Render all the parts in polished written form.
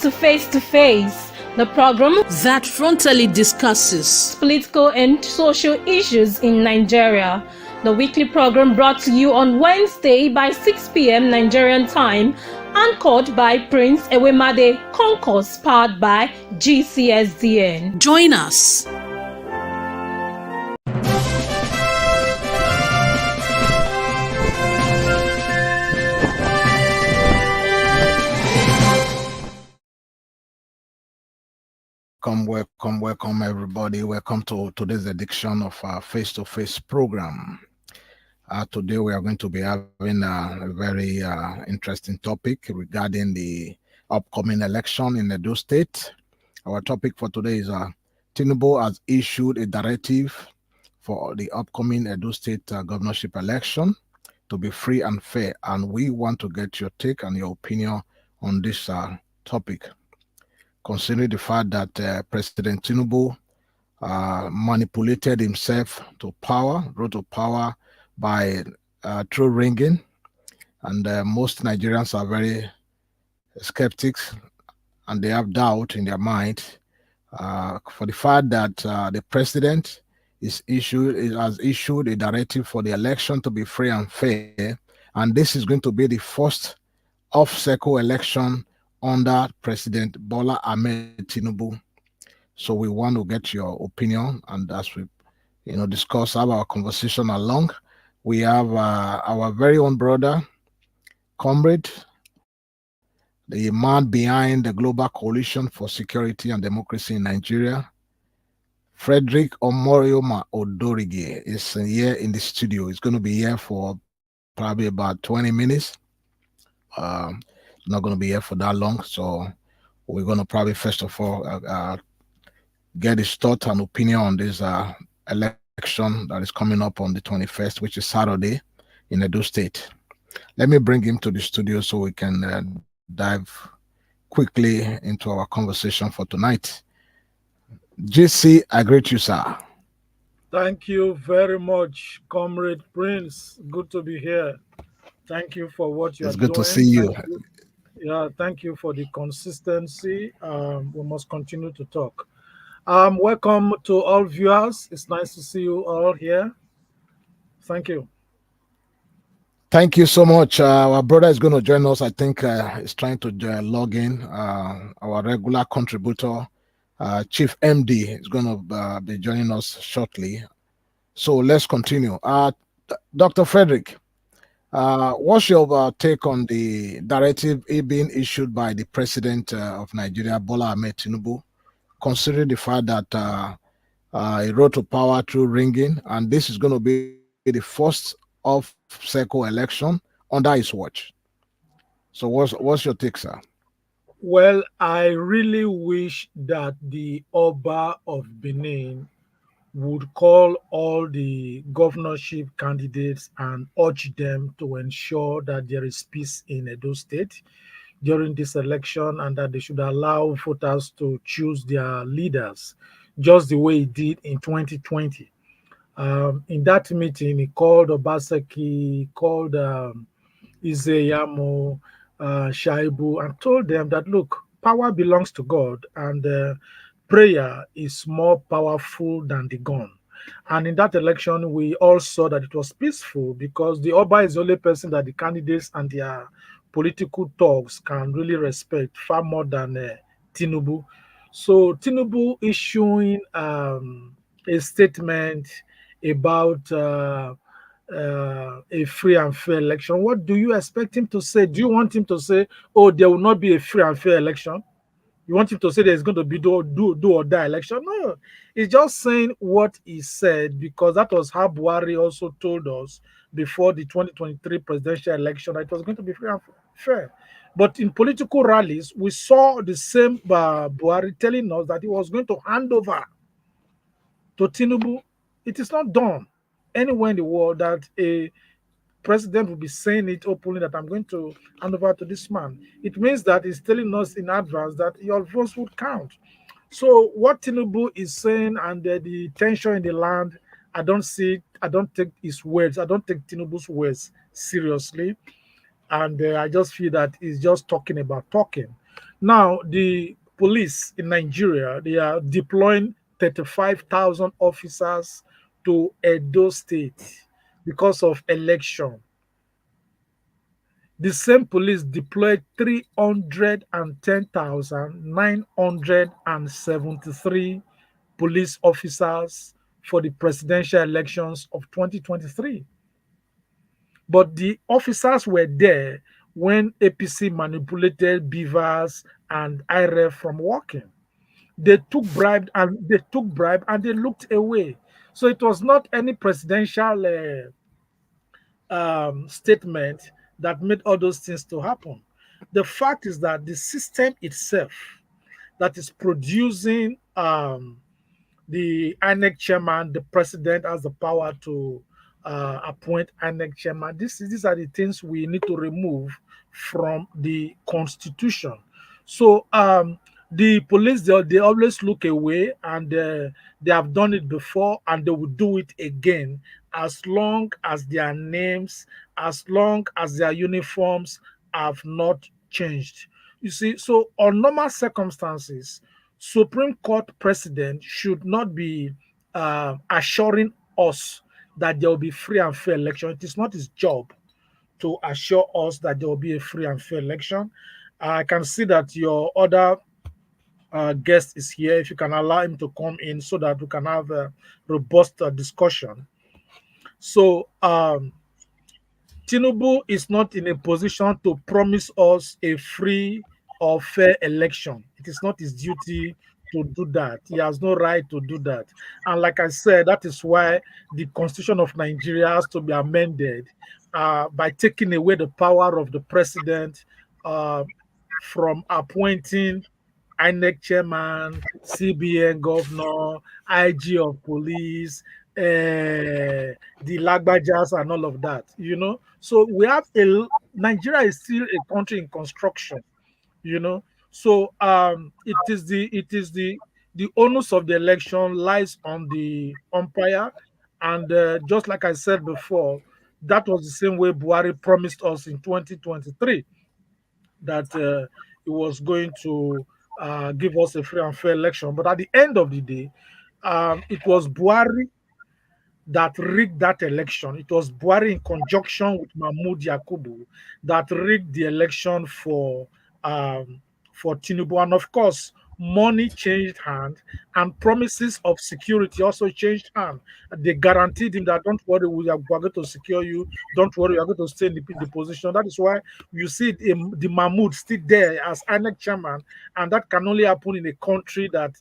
to Face, the program that frontally discusses political and social issues in Nigeria. The weekly program brought to you on Wednesday by 6 p.m. Nigerian time, anchored by Prince Ewemade Concourse, powered by GCSDN. Join us. Welcome everybody. Welcome to today's edition of our face-to-face program. Today we are going to be having a very interesting topic regarding the upcoming election in Edo State. Our topic for today is Tinubu has issued a directive for the upcoming Edo State governorship election to be free and fair, and we want to get your take and your opinion on this topic, considering the fact that President Tinubu manipulated himself to power, rose to power by through ringing, and most Nigerians are very skeptics and they have doubt in their mind for the fact that the president has issued a directive for the election to be free and fair, and this is going to be the first off-cycle election under President Bola Ahmed Tinubu. So we want to get your opinion, and as we discuss, have our conversation along, we have our very own brother, comrade, the man behind the Global Coalition for Security and Democracy in Nigeria, Frederick Omorioma Odorige, is here in the studio. He's going to be here for probably about 20 minutes. Not going to be here for that long, so we're going to probably first of all get his thought and opinion on this election that is coming up on the 21st, which is Saturday in Edo State. Let me bring him to the studio so we can dive quickly into our conversation for tonight. JC, I greet you, sir. Thank you very much, Comrade Prince. Good to be here. Thank you for what you are doing. It's good to see you. Yeah, thank you for the consistency. We must continue to talk. Welcome to all viewers. It's nice to see you all here. Thank you. Thank you so much. Our brother is going to join us. I think he's trying to log in. Our regular contributor, Chief MD, is going to be joining us shortly. So let's continue. Dr. Frederick, what's your take on the directive being issued by the President of Nigeria, Bola Ahmed Tinubu, considering the fact that he rose to power through ringing, and this is going to be the first off-cycle election under his watch? So what's your take, sir? Well, I really wish that the Oba of Benin would call all the governorship candidates and urge them to ensure that there is peace in Edo State during this election, and that they should allow voters to choose their leaders just the way he did in 2020. In that meeting, he called Obaseki, called Izeyamo, Shaibu, and told them that, look, power belongs to God, and prayer is more powerful than the gun. And in that election, we all saw that it was peaceful, because the Oba is the only person that the candidates and their political talks can really respect far more than Tinubu. So Tinubu issuing a statement about a free and fair election, what do you expect him to say? Do you want him to say, oh, there will not be a free and fair election? You want him to say there's going to be do or die election? No, he's just saying what he said, because that was how Buhari also told us before the 2023 presidential election that it was going to be free and fair. But in political rallies, we saw the same Buhari telling us that he was going to hand over to Tinubu. It is not done anywhere in the world that a president will be saying it openly that I'm going to hand over to this man. It means that he's telling us in advance that your votes would count. So what Tinubu is saying and the tension in the land, I don't take his words. I don't take Tinubu's words seriously. And I just feel that he's just talking about talking. Now, the police in Nigeria, they are deploying 35,000 officers to Edo State because of election. The same police deployed 310,973 police officers for the presidential elections of 2023. But the officers were there when APC manipulated Beavers and IRF from working. They took bribe and they looked away. So it was not any presidential statement that made all those things to happen. The fact is that the system itself that is producing the INEC chairman, the president has the power to appoint INEC chairman. These are the things we need to remove from the constitution. So the police, they always look away, and they have done it before and they will do it again as long as their names, as long as their uniforms have not changed. You see, so on normal circumstances, Supreme Court president should not be assuring us that there will be free and fair election. It is not his job to assure us that there will be a free and fair election. I can see that your other guest is here. If you can allow him to come in so that we can have a robust discussion. So, Tinubu is not in a position to promise us a free or fair election. It is not his duty to do that. He has no right to do that. And like I said, that is why the Constitution of Nigeria has to be amended by taking away the power of the president uh, from appointing INEC chairman, CBN governor, IG of police, the Lagbajas and all of that, you know. So we have Nigeria is still a country in construction, you know. So the onus of the election lies on the umpire, and just like I said before, that was the same way Buhari promised us in 2023 that he was going to give us a free and fair election. But at the end of the day, it was Buhari that rigged that election. It was Buhari in conjunction with Mahmood Yakubu that rigged the election for Tinubu. And of course, money changed hand and promises of security also changed hand. They guaranteed him that don't worry, we are going to secure you. Don't worry, you are going to stay in the position. That is why you see the Mahmood still there as INEC chairman, and that can only happen in a country like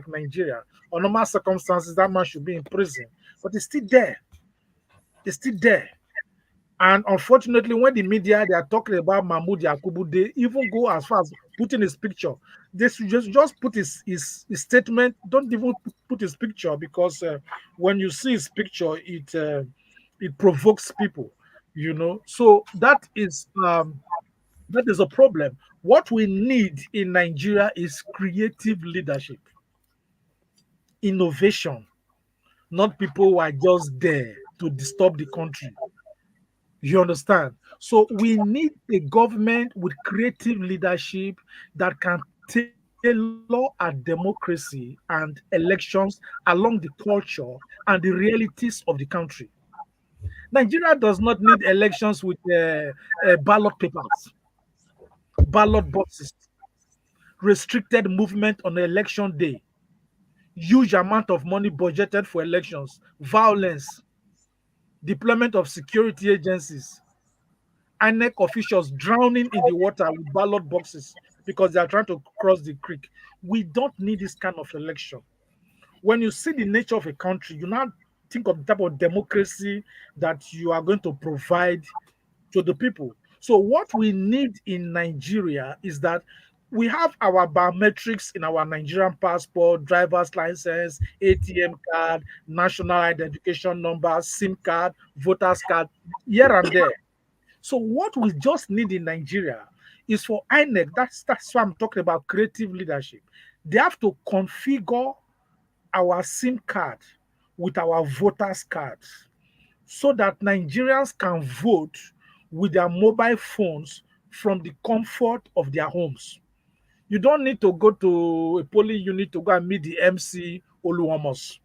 Nigeria. On normal circumstances, that man should be in prison, but he's still there. He's still there. And unfortunately, when the media they are talking about Mahmoud Yakubu, they even go as far as putting his picture. They should just put his statement. Don't even put his picture, because when you see his picture, it provokes people. You know, so that is a problem. What we need in Nigeria is creative leadership, innovation, not people who are just there to disturb the country. You understand? So we need a government with creative leadership that can tailor a democracy and elections along the culture and the realities of the country. Nigeria does not need elections with ballot papers, ballot boxes, restricted movement on election day, huge amount of money budgeted for elections, violence, deployment of security agencies, INEC officials drowning in the water with ballot boxes because they are trying to cross the creek. We don't need this kind of election. When you see the nature of a country, you now think of the type of democracy that you are going to provide to the people. So, what we need in Nigeria is that we have our biometrics in our Nigerian passport, driver's license, ATM card, national identification number, SIM card, voter's card, here and there. So what we just need in Nigeria is for INEC. That's why I'm talking about creative leadership. They have to configure our SIM card with our voters cards so that Nigerians can vote with their mobile phones from the comfort of their homes. You don't need to go to a polling unit to go and meet the MC Oluwamos.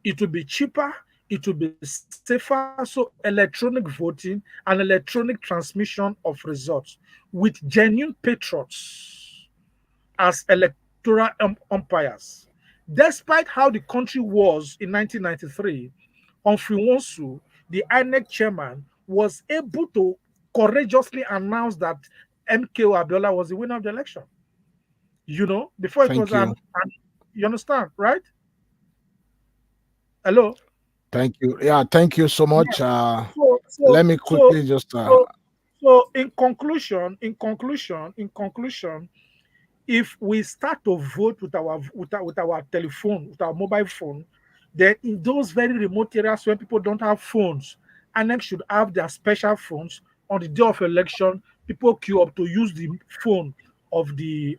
It will be cheaper, it will be safer. So electronic voting and electronic transmission of results with genuine patriots as electoral umpires. Despite how the country was in 1993, Humphrey Wonsu, the INEC chairman, was able to courageously announce that MKO Abiola was the winner of the election. Before it was Thank you. you understand, right? Hello? Thank you. Yeah, thank you so much. So, so, Let me so, quickly just so, so, in conclusion, if we start to vote with our telephone, with our mobile phone, then in those very remote areas where people don't have phones, INEC should have their special phones on the day of election. People queue up to use the phone of the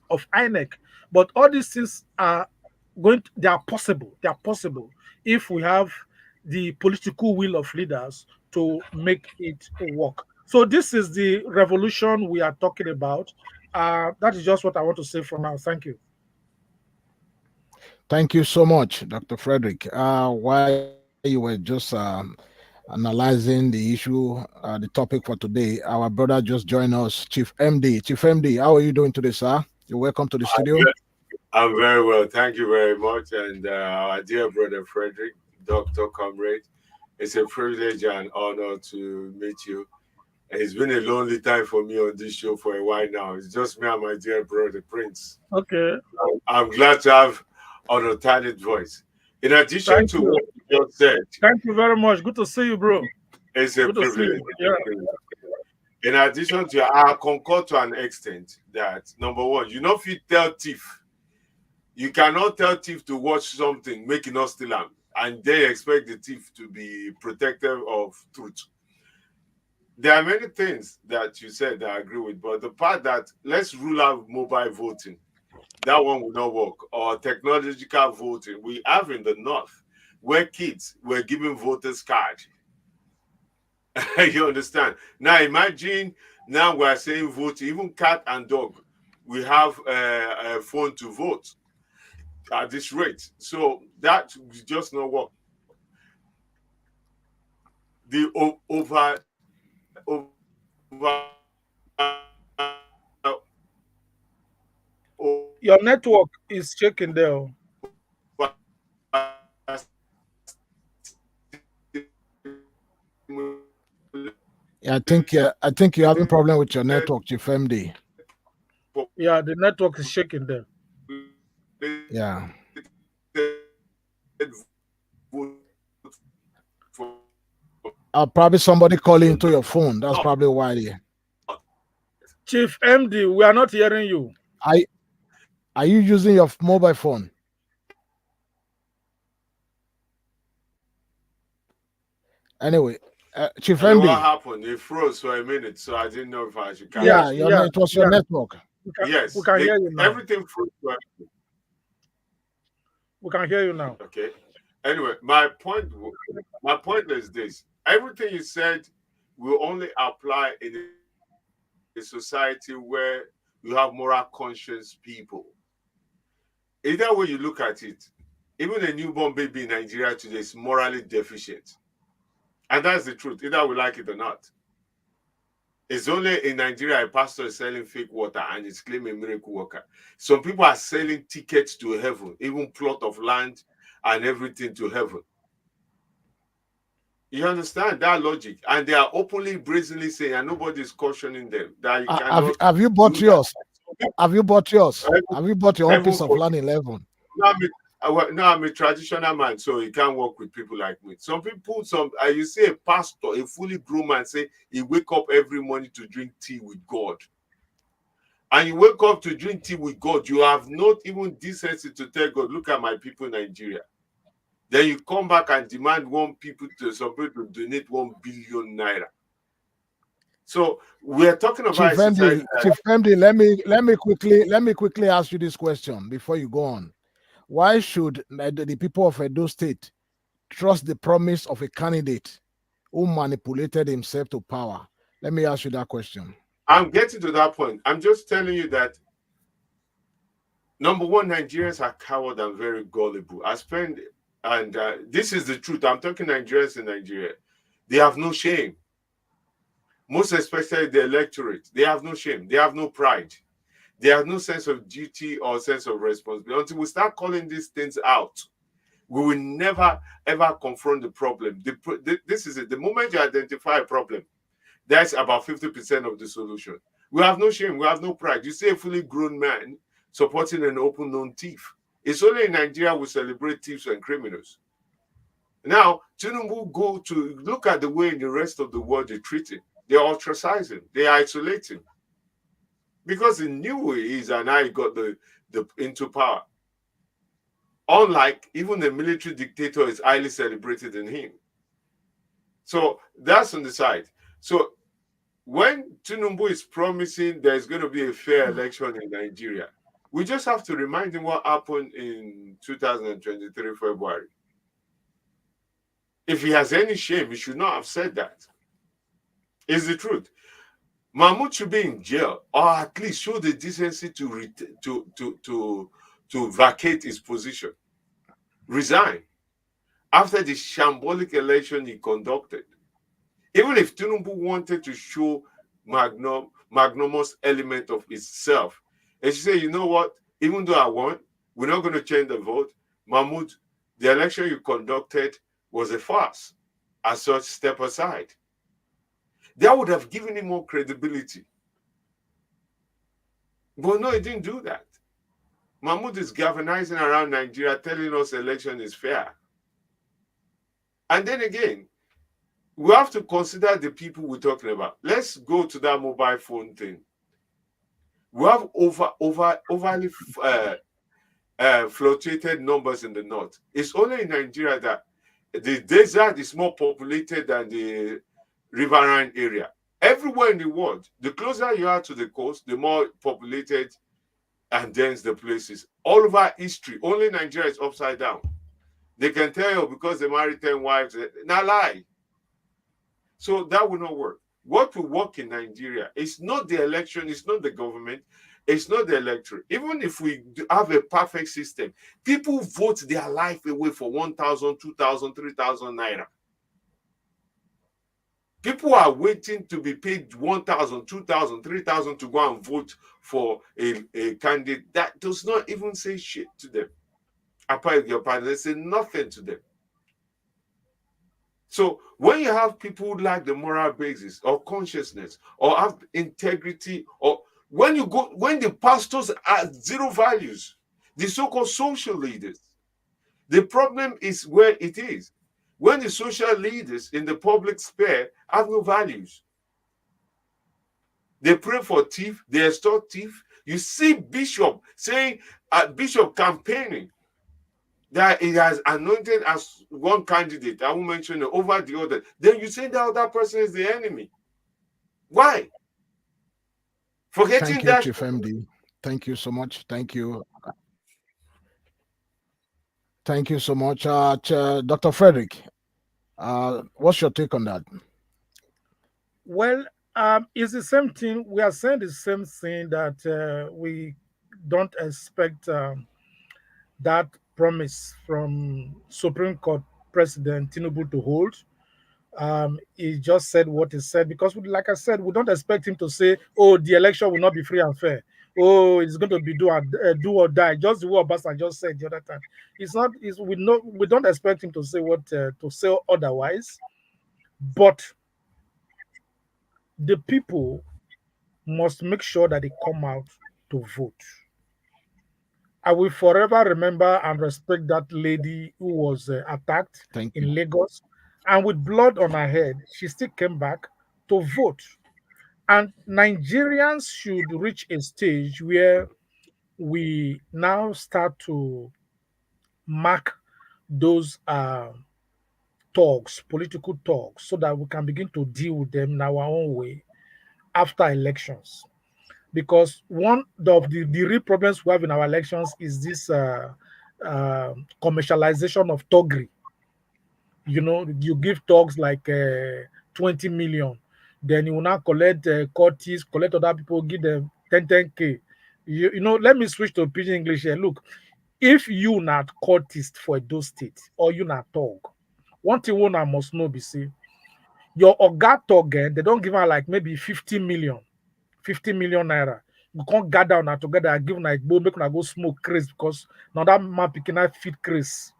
of INEC. But all these things are they are possible. They are possible if we have the political will of leaders to make it work. So this is the revolution we are talking about. That is just what I want to say for now. Thank you. thank you so much, Dr. Frederick. While you were just analyzing the issue, the topic for today, our brother just joined us, Chief MD. Chief MD, how are you doing today, sir? You're welcome to the studio. I'm very well. Thank you very much. And our dear brother Frederick, Dr. Comrade, it's a privilege and honor to meet you. And it's been a lonely time for me on this show for a while now. It's just me and my dear brother Prince. Okay. I'm glad to have an alternate voice. In addition Thank to you. what you just said, Thank you very much. Good to see you, bro. it's a Good to see privilege. you. Yeah. In addition to, I concur to an extent that number one, you know, if you tell thief, you cannot tell thief to watch something, make it not steal them, and they expect the thief to be protective of truth. There are many things that you said that I agree with, but the part that let's rule out mobile voting, that one will not work, or technological voting. We have in the north where kids were given voters card. You understand? Now imagine now we are saying vote, even cat and dog, we have a phone to vote at this rate. So that will just not work. The over Your network is shaking there. Yeah, I think you're having problem with your network, Chief MD. Yeah, the network is shaking there. Yeah. Probably somebody calling into your phone. That's probably why. Chief MD, we are not hearing you. Are you using your mobile phone? Anyway, Chief MD. What happened? It froze for a minute, so I didn't know if I should carry on. It was your network. Yes, we can hear you now. Everything froze. We can hear you now. Okay. Anyway, my point is this: everything you said will only apply in a society where you have moral conscious people. Either way you look at it, even a newborn baby in Nigeria today is morally deficient. And that's the truth, either we like it or not. It's only in Nigeria a pastor is selling fake water and is claiming miracle worker. Some people are selling tickets to heaven, even plot of land and everything to heaven. You understand that logic? And they are openly, brazenly saying, and nobody is cautioning them that you cannot. Have you bought yours? Have you bought yours? Have you bought your own piece of land in Lebanon? No, I'm a traditional man, so you can't work with people like me. Some people, you see a pastor, a fully grown man, say he wake up every morning to drink tea with God. And you wake up to drink tea with God, you have not even decency to tell God, look at my people in Nigeria. Then you come back and demand some people to donate 1 billion naira. So we are talking about Chief MD, let me quickly ask you this question before you go on. Why should the people of Edo State trust the promise of a candidate who manipulated himself to power? Let me ask you that question. I'm getting to that point. I'm just telling you that, number one, Nigerians are coward and very gullible. And this is the truth. I'm talking Nigerians in Nigeria. They have no shame. Most especially the electorate. They have no shame. They have no pride. They have no sense of duty or sense of responsibility. Until we start calling these things out, we will never, ever confront the problem. This is it. The moment you identify a problem, that's about 50% of the solution. We have no shame. We have no pride. You see a fully grown man supporting an open known thief. It's only in Nigeria we celebrate thieves and criminals. Now, Tinubu go to look at the way in the rest of the world they treat him. They ostracize him. They isolate him. Because he knew who he is and how he got into power. Unlike even the military dictator is highly celebrated in him. So that's on the side. So when Tinubu is promising there's going to be a fair election in Nigeria, we just have to remind him what happened in 2023 February. If he has any shame, he should not have said that. It's the truth. Mahmoud should be in jail, or at least show the decency to vacate his position, resign after the shambolic election he conducted. Even if Tinubu wanted to show magnanimous element of itself, and she said, you know what, even though I won, we're not going to change the vote. Mahmoud, the election you conducted was a farce. As such, step aside. That would have given him more credibility. But no, he didn't do that. Mahmoud is galvanizing around Nigeria, telling us election is fair. And then again, we have to consider the people we're talking about. Let's go to that mobile phone thing. We have overly fluctuated numbers in the north. It's only in Nigeria that the desert is more populated than the riverine area. Everywhere in the world, the closer you are to the coast, the more populated and dense the places. All over history, only Nigeria is upside down. They can tell you because they married 10 wives. Not lie. So that will not work. What will work in Nigeria is not the election, it's not the government, it's not the electorate. Even if we have a perfect system, people vote their life away for 1,000, 2,000, 3,000 naira. People are waiting to be paid 1,000, 2,000, 3,000 to go and vote for a candidate that does not even say shit to them. Apart your party, they say nothing to them. So when you have people who lack the moral basis or consciousness or have integrity, or when the pastors are zero values, the so-called social leaders, the problem is where it is. When the social leaders in the public sphere have no values, they pray for thief, they extort thief. You see Bishop saying, Bishop campaigning that he has anointed as one candidate, I won't mention it, over the other. Then you say that other person is the enemy. Why? Forgetting Thank you, that. Chief MD. Thank you so much. Thank you. Thank you so much. Dr. Frederick, what's your take on that? Well, it's the same thing. We are saying the same thing that we don't expect that promise from Supreme Court President Tinubu to hold. He just said what he said because, like I said, we don't expect him to say, "Oh, the election will not be free and fair. Oh, it's going to be do or die." Just the way Obasa just said the other time. It's not. We don't expect him to say what to say otherwise. But the people must make sure that they come out to vote. I will forever remember and respect that lady who was attacked in Lagos, and with blood on her head, she still came back to vote. And Nigerians should reach a stage where we now start to mark those talks, political talks, so that we can begin to deal with them in our own way after elections. Because one of the real problems we have in our elections is this commercialization of thuggery. You know, you give talks like 20 million. Then you will now collect courtists, collect other people, give them 10K. You know, let me switch to pidgin English here. Look, if you not courtist for Edo State or you not talk, one thing one I must know be say your oga talk they don't give her like maybe 50 million naira. You can't gather on together and give like go make una go smoke craze because now that man picking out fit craze.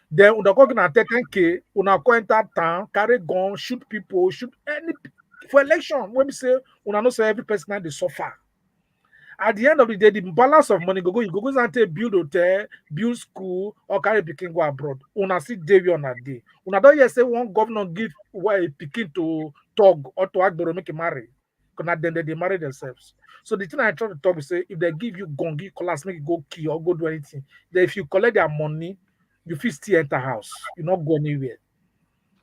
Then una go na 10K, una go enter town, carry gun, shoot people, shoot any for election. When we say una know say every person had the suffer. At the end of the day, the balance of money you go and take build hotel, build school, or carry pikin go abroad. Una see day on a day. Una don't hear say one governor give a pikin to talk or to agboro make him marry. Because then they marry themselves. So the thing I try to talk is say if they give you gun, give class, make you go kill or go do anything, then if you collect their money, you fit still enter house. You not go anywhere.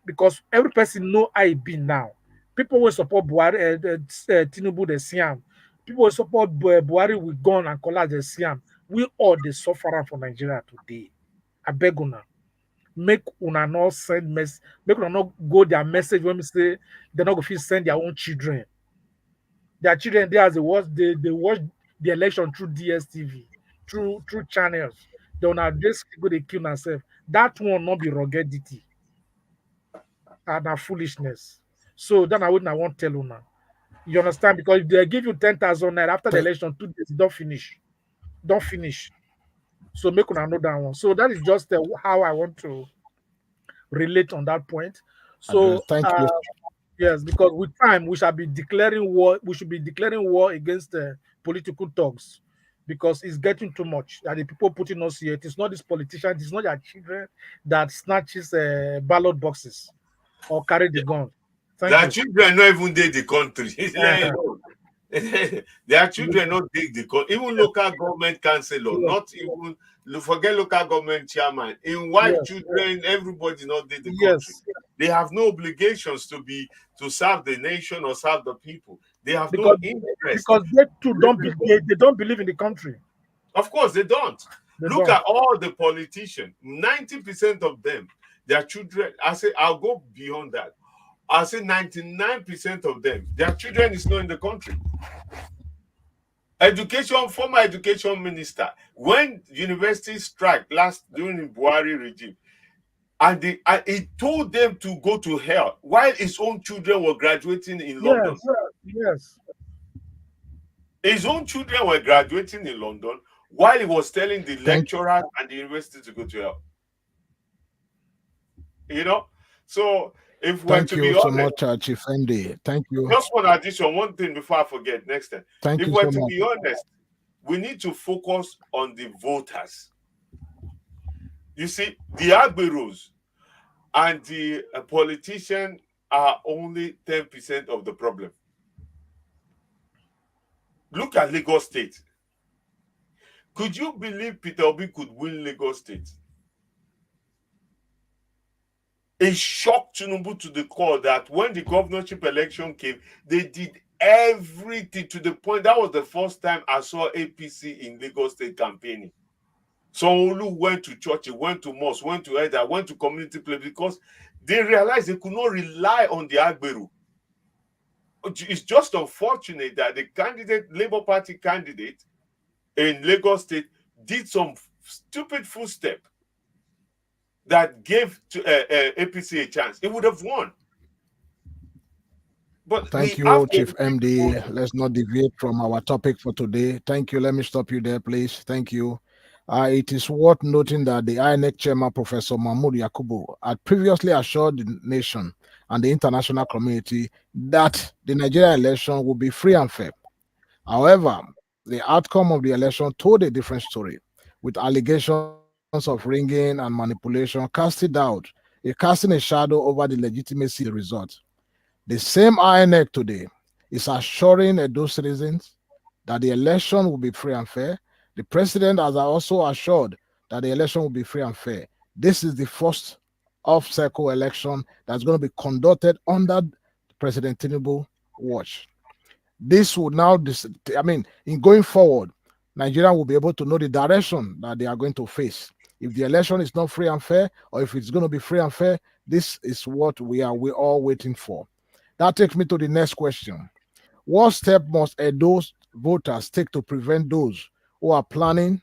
Because every person know how it be now. People will support Buhari, Tinubu, the Siam. People will support Buhari with gun and collage the Siam. We all the sufferer for Nigeria today. I beg una. Make una not send mess. Make una not go their message when we say they're not going to send their own children. Their children there as they watch the election through DSTV, through channels. They will not just go they kill themselves. That one not be ruggedity and foolishness. So then I wouldn't want to tell you now. You understand? Because if they give you 10,000 naira after the election, 2 days, don't finish. Don't finish. So make una know that one. So that is just how I want to relate on that point. So Thank you. yes, because with time we shall be declaring war. We should be declaring war against the political thugs because it's getting too much. And the people putting us here, it is not these politicians, it's not their children that snatches ballot boxes or carry the gun. Their children not even did the country. Their children not dig the country. Even local government councillor, not even forget local government chairman. In white children, everybody not did the country. They have no obligations to serve the nation or serve the people. They have no interest because they too they don't believe in the country. Of course, they don't. Look at all the politicians. 90% of them, their children. I say I'll go beyond that. I say 99% of them, their children is not in the country. Former education minister, when universities strike during the Buhari regime, and he told them to go to hell while his own children were graduating in London. Yes. His own children were graduating in London while he was telling the lecturers and the university to go to hell. You know? So if we're Thank to you be so honest, much, Chief MD. Thank you. Just one addition, one thing before I forget next time. If we're to be honest, we need to focus on the voters. You see, the Agberos and the politicians are only 10% of the problem. Look at Lagos State. Could you believe Peter Obi could win Lagos State? It shocked Tinubu to the core that when the governorship election came, they did everything to the point that was the first time I saw APC in Lagos State campaigning. Sanwo-Olu went to church, went to mosque, went to Eda, went to community place because they realized they could not rely on the Agberu. It's just unfortunate that the Labour Party candidate in Lagos State did some stupid footstep that gave to APC a chance. It would have won. But thank you, Chief MD. Let's not deviate from our topic for today. Thank you. Let me stop you there, please. Thank you. It is worth noting that the INEC chairman, Professor Mahmood Yakubu, had previously assured the nation and the international community that the Nigerian election will be free and fair. However, the outcome of the election told a different story, with allegations of ringing and manipulation casting a shadow over the legitimacy of the result. The same INEC today is assuring Edo citizens that the election will be free and fair. The president has also assured that the election will be free and fair. This is the first off-cycle election that's going to be conducted under President Tinubu watch. This will now, in going forward, Nigeria will be able to know the direction that they are going to face. If the election is not free and fair, or if it's going to be free and fair, this is what we're all waiting for. That takes me to the next question. What step must Edo voters take to prevent those who are planning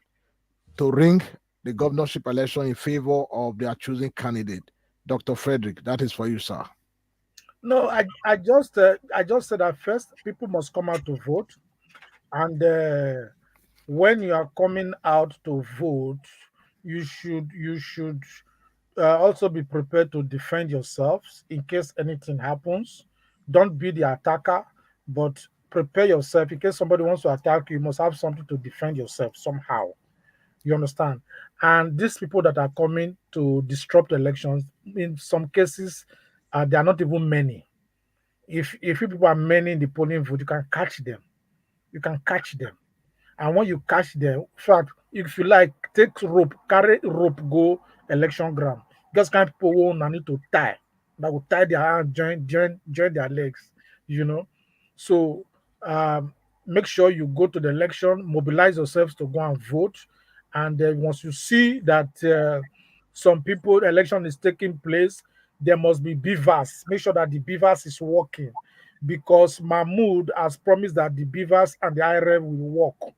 to ring the governorship election in favor of their choosing candidate? Dr. Frederick, that is for you, sir. No, I just said that first people must come out to vote, and when you are coming out to vote, you should also be prepared to defend yourselves in case anything happens. Don't be the attacker, but prepare yourself in case somebody wants to attack you. You must have something to defend yourself somehow. You understand? And these people that are coming to disrupt elections, in some cases, they are not even many. If you people are many in the polling booth, you can catch them. You can catch them. And when you catch them, in fact, if you like, take rope, carry rope, go election ground. Just kind of people who no need to tie. That will tie their hand, join their legs, you know. So um, make sure you go to the election, mobilize yourselves to go and vote. And then once you see that some people election is taking place, there must be beavers. Make sure that the beavers is working because Mahmood has promised that the beavers and the IRF will work.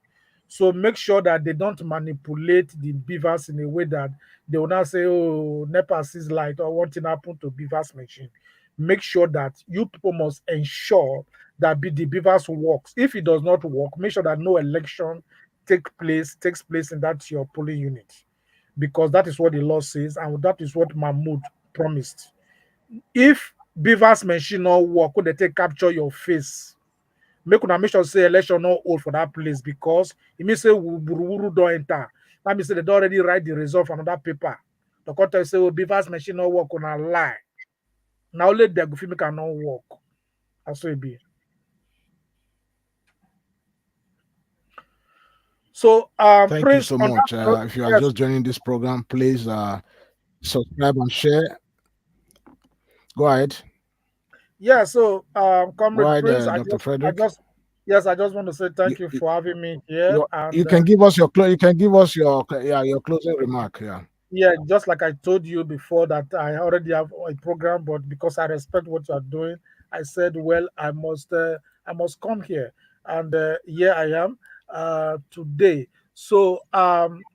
So make sure that they don't manipulate the beavers in a way that they will not say, oh, NEPA sees light or what thing happened to beavers machine. Make sure that you people must ensure that the beavers works. If it does not work, make sure that no election takes place in that your polling unit. Because that is what the law says, and that is what Mahmoud promised. If beavers machine not work, could they take capture your face? Make sure say election no hold for that place because it means say wuru don't enter. That means say they don't already write the result on another paper. The court say, oh, beavers machine no work on a lie. Now let the go cannot work. That's what it be. So Thank you Prince so on that much. note, If you are yes, just joining this program, please subscribe and share. Go ahead. yeah. So Go Comrade ahead, Prince, Dr. I Frederick. just yes, I just want to say You, thank you you, for having me here. you And can give us you can give us your closing remark. Yeah. yeah, just like I told you before that I already have a program, but because I respect what you are doing, I said, well, I must come here, and here I am today. So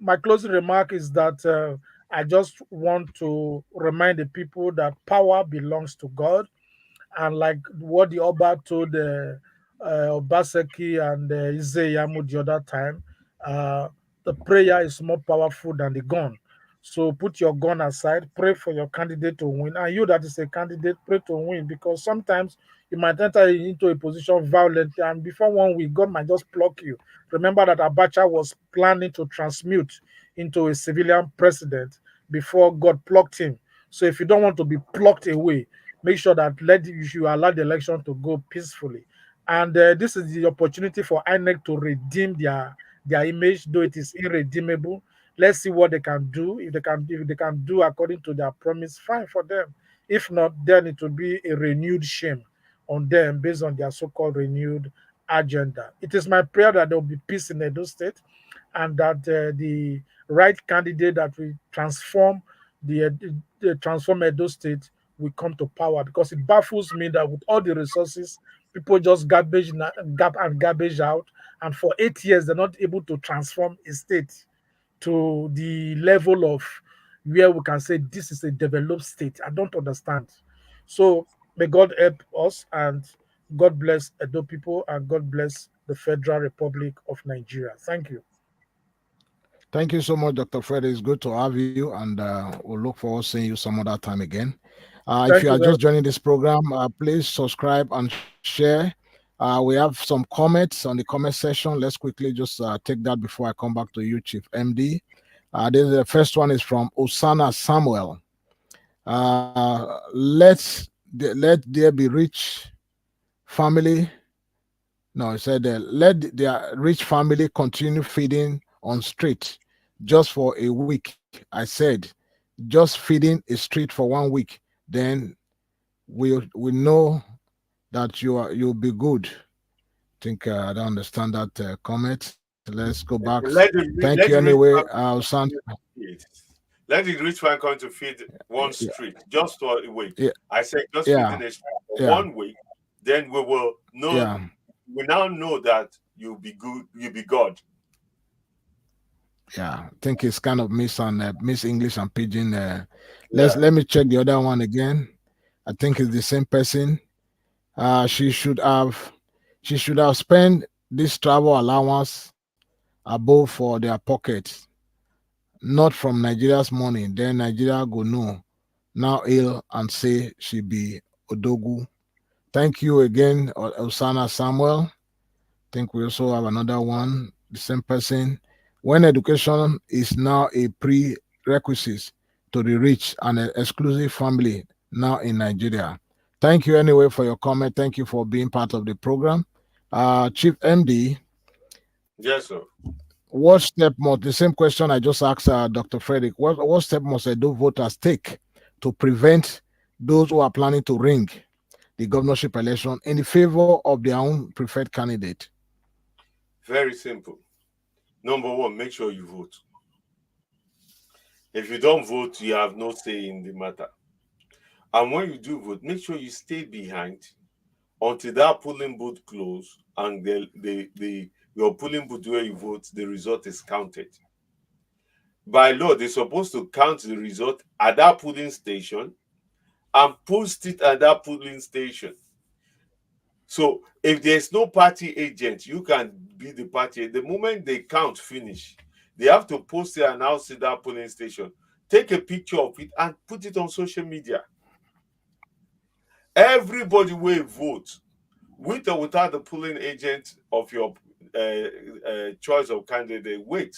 my closing remark is that I just want to remind the people that power belongs to God, and like what the Oba told Obaseki and Izeyamu the other time, uh, the prayer is more powerful than the gun. So put your gun aside, pray for your candidate to win, and you that is a candidate, pray to win because sometimes you might enter into a position violently, and before 1 week, God might just pluck you. Remember that Abacha was planning to transmute into a civilian president before God plucked him. So if you don't want to be plucked away, make sure that you allow the election to go peacefully. And this is the opportunity for INEC to redeem their image, though it is irredeemable. Let's see what they can do. If they can do according to their promise, fine for them. If not, then it will be a renewed shame on them based on their so-called renewed agenda. It is my prayer that there will be peace in Edo State and that the right candidate that will transform Edo State will come to power because it baffles me that with all the resources, people just garbage out, and for 8 years they're not able to transform a state to the level of where we can say this is a developed state. I don't understand. So may God help us and God bless Edo people and God bless the Federal Republic of Nigeria. Thank you. Thank you so much, Dr. Fred. It's good to have you, and we'll look forward to seeing you some other time again. If Thank you you are very just joining this program, please subscribe and share. We have some comments on the comment section. Let's quickly just take that before I come back to you, Chief MD. The first one is from Osana Samuel. Let there be rich family. No, he said let their rich family continue feeding on street just for a week. I said just feeding a street for 1 week, then we know that you'll be good. I think I don't understand that comment. Let's go back. Thank you let the rich anyway, man San. feed. Let the rich man come to feed one Yeah, street just for a week. yeah, I said just yeah, feeding a street for yeah. 1 week. then we will know. Yeah. We now know that you'll be good. You'll be God. Yeah, I think it's kind of miss English and pidgin. Yeah. Let me check the other one again. I think it's the same person. She should have spent this travel allowance above for their pockets, not from Nigeria's money. Then Nigeria go know now ill and say she be Odogu. Thank you again, Osana Samuel. I think we also have another one, the same person. When education is now a prerequisite to the rich and an exclusive family now in Nigeria. Thank you anyway for your comment. Thank you for being part of the program. Chief MD, Yes, sir. what step must, the same question I just asked Dr. Frederick, what step must Edo voters take to prevent those who are planning to ring the governorship election in the favor of their own preferred candidate? Very simple. Number one, make sure you vote. If you don't vote, you have no say in the matter. And when you do vote, make sure you stay behind until that polling booth close and your polling booth where you vote, the result is counted. By law, they're supposed to count the result at that polling station and post it at that polling station. So if there's no party agent, you can be the party. The moment they count finish, they have to post it and announce it at that polling station. Take a picture of it and put it on social media. Everybody will vote with or without the polling agent of your choice of candidate. Wait.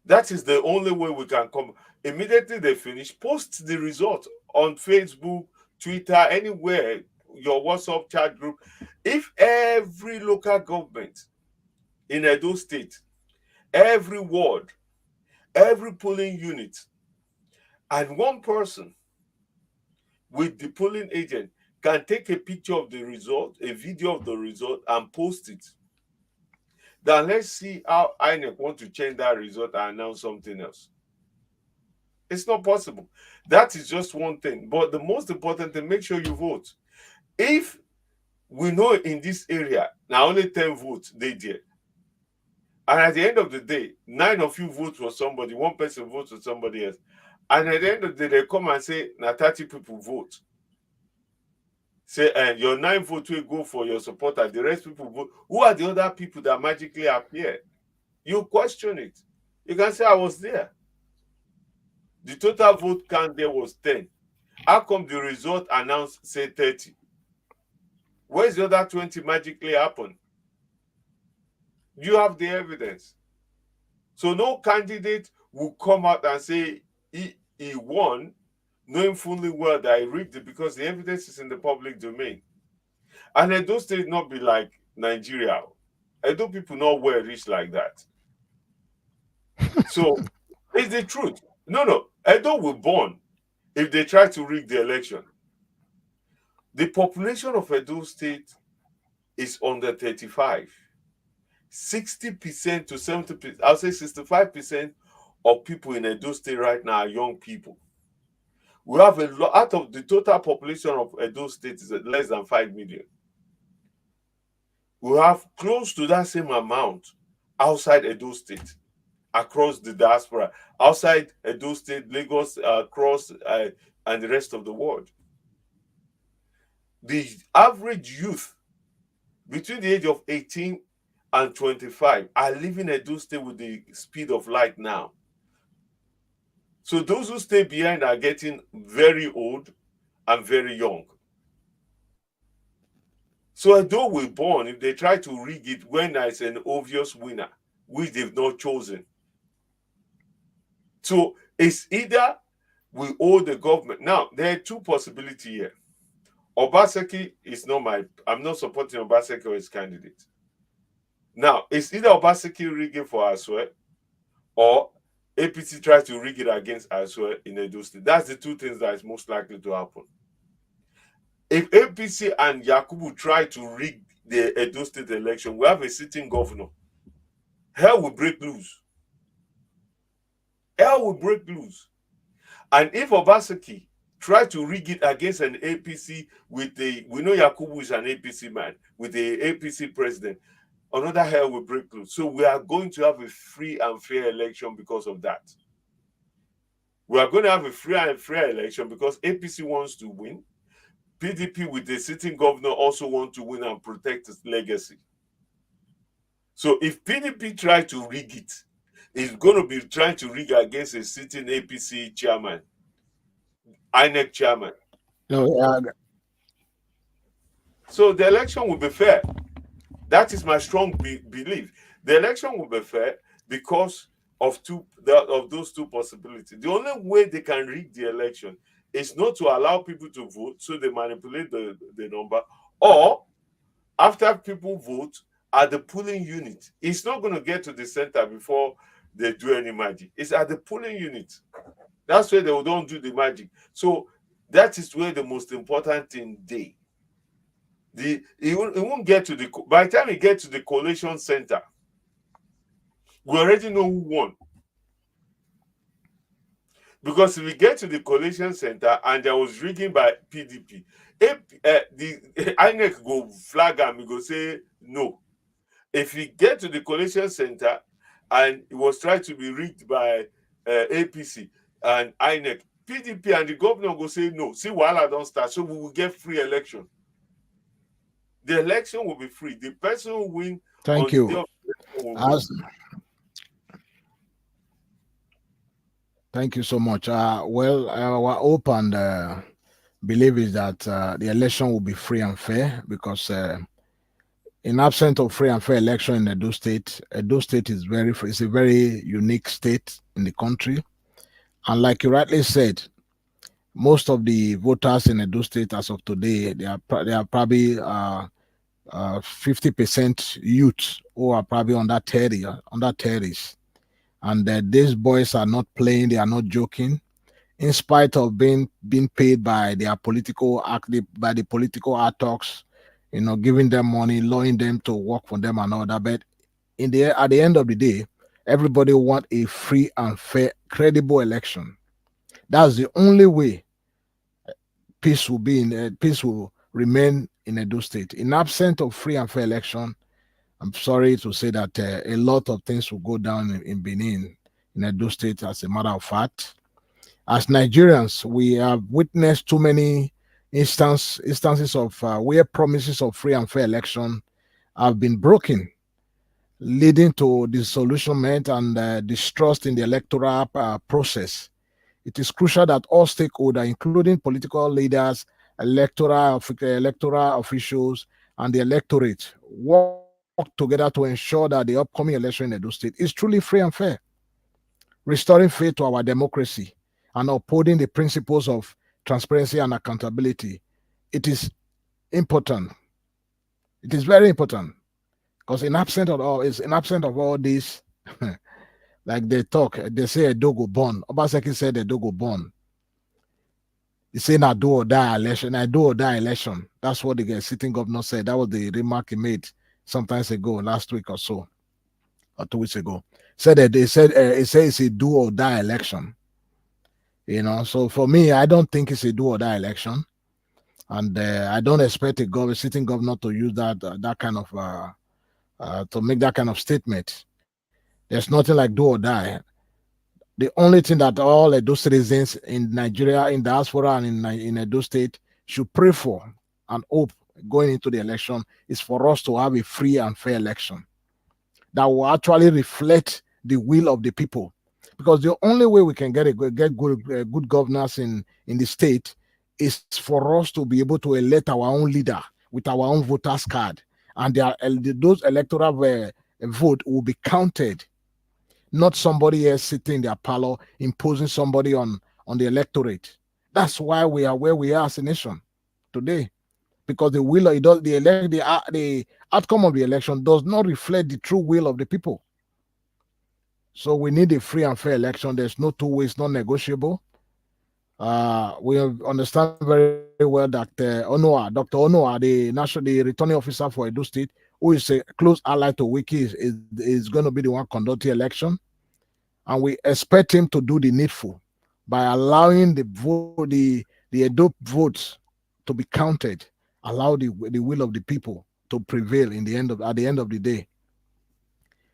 That is the only way we can come. Immediately they finish, post the result on Facebook, Twitter, anywhere, your WhatsApp chat group. If every local government in Edo State, every ward, every polling unit, and one person with the polling agent can take a picture of the result, a video of the result, and post it, then let's see how INEC want to change that result and announce something else. It's not possible. That is just one thing. But the most important thing, make sure you vote. If we know in this area, now only 10 votes they did. And at the end of the day, 9 of you vote for somebody, one person votes for somebody else. And at the end of the day, they come and say, now 30 people vote. Say, and your 9 votes will go for your supporter, the rest people vote. Who are the other people that magically appear? You question it. You can say, I was there. The total vote count there was 10. How come the result announced, say, 30? Where's the other 20 magically happen? You have the evidence. So no candidate will come out and say he won, knowing fully well that he rigged it, because the evidence is in the public domain. And Edo State not be like Nigeria. Edo people not well rich like that. So it's the truth. No. Edo will burn if they try to rig the election. The population of Edo State is under 35. 60% to 70%, I'll say 65% of people in Edo State right now are young people. We have a lot, out of the total population of Edo State is less than 5 million. We have close to that same amount outside Edo State, across the diaspora, outside Edo State, Lagos, across and the rest of the world. The average youth between the age of 18 and 25 are living Edo State with the speed of light now. So those who stay behind are getting very old and very young. So Edo will burn if they try to rig it when there's an obvious winner, which they've not chosen. So it's either we owe the government. Now, there are two possibilities here. Obaseki is not I'm not supporting Obaseki or his candidate. Now, it's either Obaseki rigging for Aswe or APC tries to rig it against Aswe in Edo State. That's the two things that is most likely to happen. If APC and Yakubu try to rig the Edo State election, we have a sitting governor. Hell will break loose. Hell will break loose. And if Obaseki try to rig it against an APC with the, we know Yakubu is an APC man, with the APC president, another hell will break loose. So we are going to have a free and fair election because of that. We are going to have a free and fair election because APC wants to win. PDP with the sitting governor also want to win and protect its legacy. So if PDP try to rig it, it's going to be trying to rig against a sitting APC chairman, INEC chairman. No, So the election will be fair. That is my strong belief. The election will be fair because of those two possibilities. The only way they can rig the election is not to allow people to vote, so they manipulate the number, or after people vote at the polling unit. It's not going to get to the center before they do any magic. It's at the polling unit. That's where they don't do the magic. So that is where the most important thing they. It won't get to the, by the time it gets to the collation center, we already know who won. Because if we get to the collation center and there was rigging by PDP, the INEC go flag and we go say no. If we get to the collation center and it was tried to be rigged by APC and INEC, PDP and the governor go say no. See, wahala don't start, so we will get free election. The election will be free. The person who win. Thank you. Thank you so much. Well, our hope and belief is that the election will be free and fair because in absence of free and fair election in Edo State is it's a very unique state in the country. And like you rightly said, most of the voters in Edo State as of today, they are probably 50% youth who are probably under 30s. And these boys are not playing, they are not joking, in spite of being paid by their political talks, giving them money, allowing them to work for them and all that. But at the end of the day, everybody want a free and fair, credible election. That's the only way peace will remain in Edo State. In absence of free and fair election, I'm sorry to say that a lot of things will go down in Benin, in Edo State, as a matter of fact. As Nigerians, we have witnessed too many instances of where promises of free and fair election have been broken, leading to disillusionment and distrust in the electoral process. It is crucial that all stakeholders, including political leaders, electoral officials, and the electorate, work together to ensure that the upcoming election in Edo State is truly free and fair, restoring faith to our democracy and upholding the principles of transparency and accountability. It is important. It is very important because in absence of all this, like they say a dog go born. Obaseki said a dog go born. He said na do or die election. I do or die election. That's what the sitting governor said. That was the remark he made sometimes ago, last week or so, or 2 weeks ago. Said that it says it's a do or die election. So for me, I don't think it's a do or die election, and I don't expect a sitting governor to use that kind of to make that kind of statement. There's nothing like do or die. The only thing that all Edo citizens in Nigeria, in diaspora, and in Edo State should pray for and hope going into the election is for us to have a free and fair election that will actually reflect the will of the people. Because the only way we can get good governance in the state is for us to be able to elect our own leader with our own voters card, and those electoral vote will be counted. Not somebody else sitting in their parlor imposing somebody on the electorate. That's why we are where we are as a nation today, because the will the outcome of the election does not reflect the true will of the people. So we need a free and fair election. There's no two ways, not negotiable. We understand very well that Dr. Onoa, the returning officer for Edo State, who is a close ally to Wiki, is going to be the one conducting the election. And we expect him to do the needful by allowing the the Edo votes to be counted, allow the will of the people to prevail at the end of the day.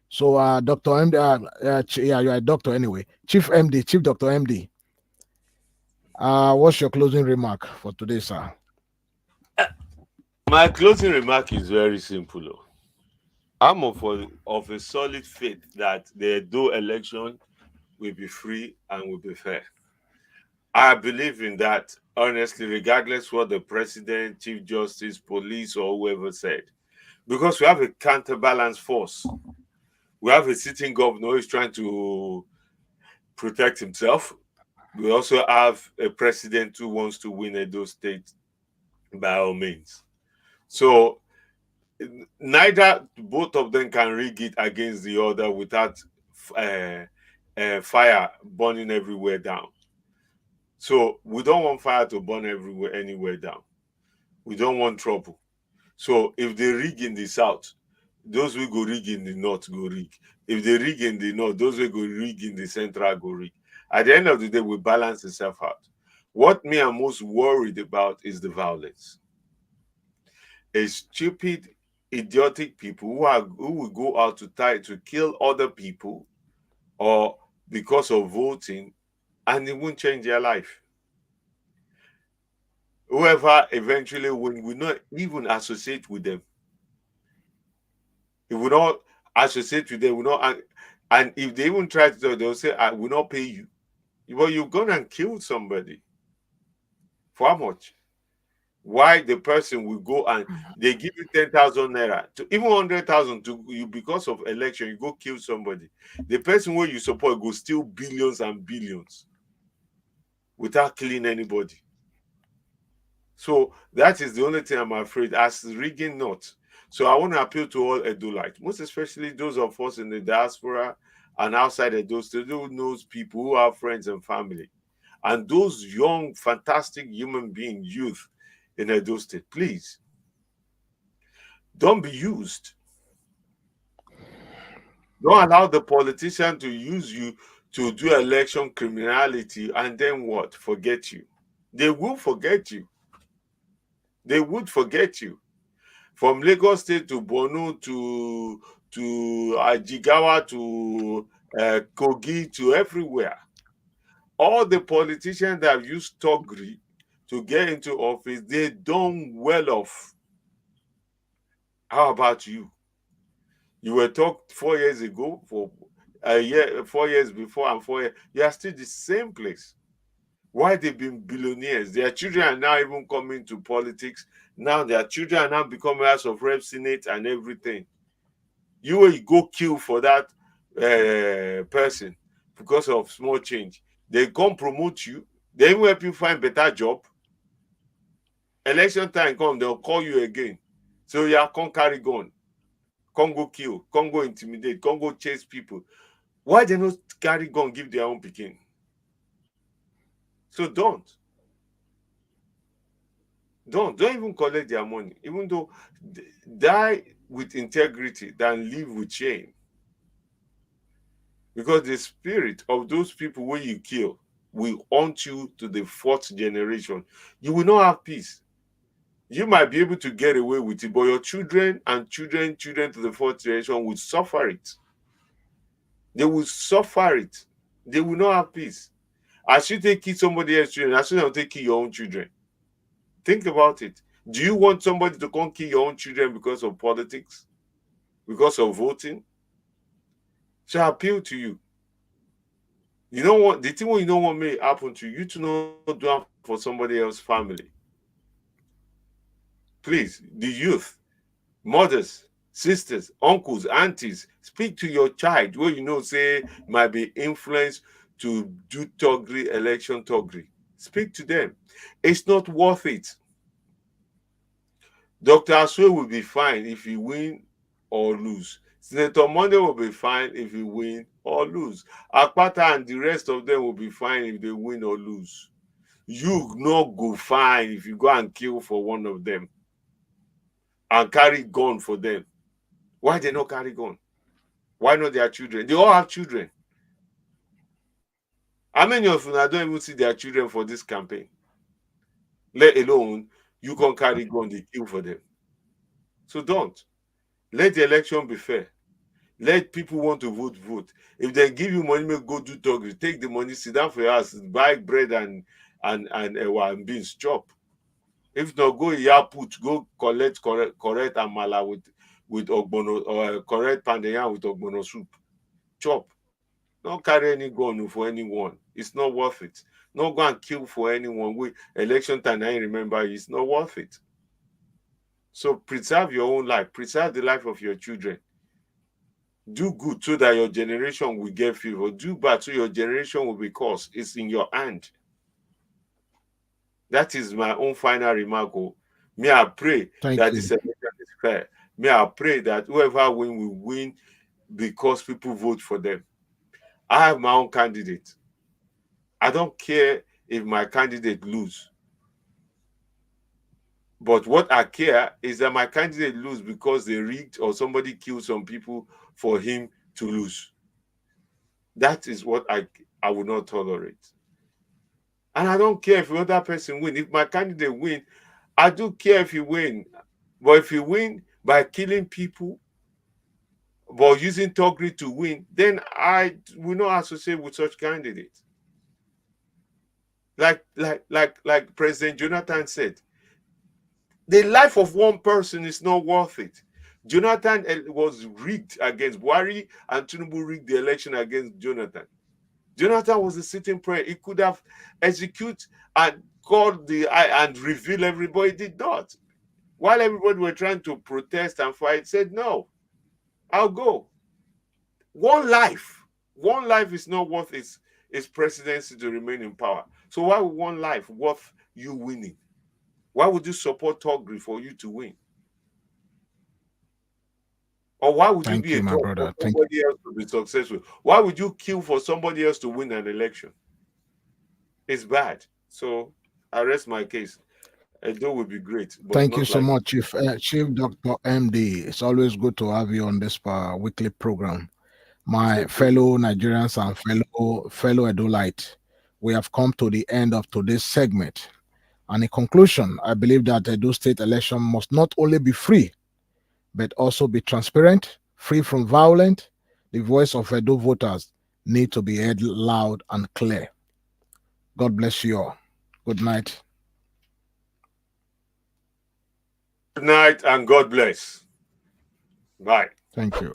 So, Dr. MD, yeah, you are a doctor anyway. Chief Dr. MD. What's your closing remark for today, sir? My closing remark is very simple. I'm of a solid faith that the Edo election will be free and will be fair. I believe in that, honestly, regardless what the president, chief justice, police, or whoever said, because we have a counterbalance force. We have a sitting governor who is trying to protect himself. We also have a president who wants to win Edo State by all means. So both of them can rig it against the other without fire burning everywhere down. So we don't want fire to burn anywhere down. We don't want trouble. So if they rig in the south, those will go rig in the north, go rig. If they rig in the north, those will go rig in the central, go rig. At the end of the day, we balance itself out. What me I'm most worried about is the violence. A stupid, idiotic people who will go out to try to kill other people or because of voting, and it won't change their life. Whoever eventually win will not even associate with them. It will not associate with them, will not, and if they even try to, they'll say, I will not pay you. Well, you're gonna kill somebody. For how much? Why the person will go and they give you 10,000 naira to even 100,000 to you because of election, you go kill somebody. The person where you support go steal billions and billions without killing anybody. So that is the only thing I'm afraid, as rigging not. So I want to appeal to all Edolites, most especially those of us in the diaspora and outside Edo State who knows people, who have friends and family, and those young, fantastic human beings, youth in Edo State, please don't be used. Don't allow the politician to use you to do election criminality and then what? Forget you. They will forget you. They would forget you. From Lagos State to Borno to Jigawa to Kogi to everywhere. All the politicians that have used thuggery to get into office, they done well off. How about you? You were talked 4 years ago, for a year, 4 years before, and 4 years. You are still the same place. Why they've been billionaires? Their children are now even coming to politics. Now their children are now becoming House of Rep, Senate, and everything. You will go kill for that person because of small change. They come promote you. They even help you find better job. Election time come, they'll call you again. So you can't carry gun. Can't go kill. Can't go intimidate. Can't go chase people. Why they not carry gun, give their own picking? So don't even collect their money, even though die with integrity than live with shame. Because the spirit of those people when you kill will haunt you to the 4th generation. You will not have peace. You might be able to get away with it, but your children and children to the 4th generation will suffer it. They will suffer it. They will not have peace. As you take kill somebody else's children, as you don't take kill your own children. Think about it. Do you want somebody to come kill your own children because of politics? Because of voting? So I appeal to you. You know what? The thing what you don't want may happen to you to not do it for somebody else's family. Please, the youth, mothers, sisters, uncles, aunties, speak to your child where you know say might be influenced to do thuggery, election thuggery. Speak to them. It's not worth it. Dr. Aswe will be fine if he win or lose. Senator Monday will be fine if he win or lose. Akpata and the rest of them will be fine if they win or lose. You not go fine if you go and kill for one of them and carry gun for them. Why they not carry gun? Why not their children? They all have children. How many of you don't even see their children for this campaign? let alone you can carry gun the kill for them. So don't. Let the election be fair. Let people want to vote, vote. If they give you money, make go do talk. You take the money, sit down for your house, buy bread and beans, chop. If not, go put, go collect correct amala with ogbono, or correct pandeyan with ogbono soup. Chop. Don't carry any gun for anyone. It's not worth it. Not go and kill for anyone. We election time, I remember, it's not worth it. So preserve your own life. Preserve the life of your children. Do good so that your generation will get favor. Do bad so your generation will be cursed. It's in your hand. That is my own final remark. May I pray that this election is fair. May I pray that whoever win will win because people vote for them. I have my own candidate. I don't care if my candidate lose. But what I care is that my candidate lose because they rigged or somebody killed some people for him to lose. That is what I will not tolerate. And I don't care if the other person win. If my candidate win, I do care if he win. But if he win by killing people, but using thuggery to win, then I will not associate with such candidates. Like President Jonathan said, the life of one person is not worth it. Jonathan was rigged against Buhari, and Tinubu rigged the election against Jonathan. Jonathan was a sitting prayer. He could have executed and called and reveal everybody. He did not. While everybody were trying to protest and fight, said, no, I'll go. One life is not worth its presidency to remain in power. So why would one life worth you winning? Why would you support thuggery for you to win? Or why would you be a thug for somebody else to be successful? Why would you kill for somebody else to win an election? It's bad. So I rest my case. Edo would be great. But thank you so much, Chief Dr. MD. It's always good to have you on this weekly program. My fellow Nigerians and fellow Edolite, we have come to the end of today's segment. And in conclusion, I believe that the Edo State election must not only be free, but also be transparent, free from violence. The voice of Edo voters need to be heard loud and clear. God bless you all. Good night. Good night and God bless. Bye. Thank you.